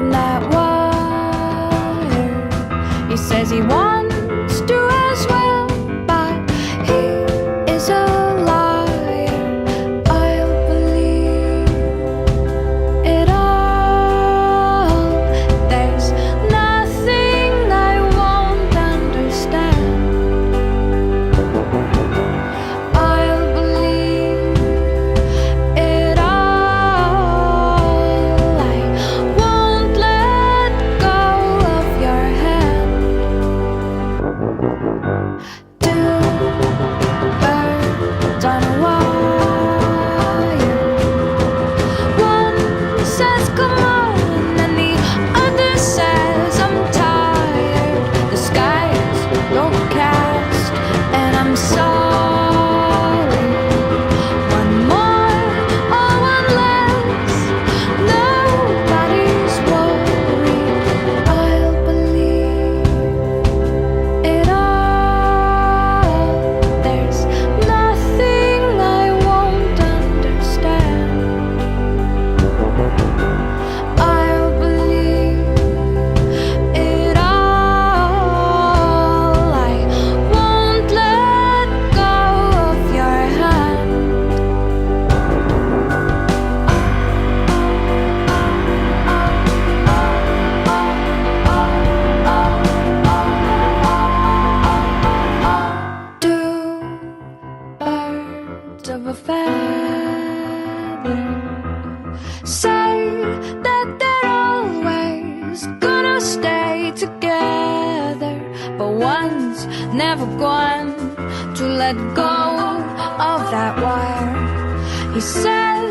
from that wire. He says he wants to as well, but he is a liar. I'll believe it all. There's nothing I won't understand. I'll believe it all. I won't let go of your hand. Two birds on a wire. One says come on, and the other says I'm tired. The sky's overcast, and I'm sorry. One more or one less, nobody's worried. I'll believe it all. There's nothing I won't understand. I'll believe it all. I won't let go of your hand. Two birds of a feather say that they're always gonna stay together, but one's never going to let go of that wire. He says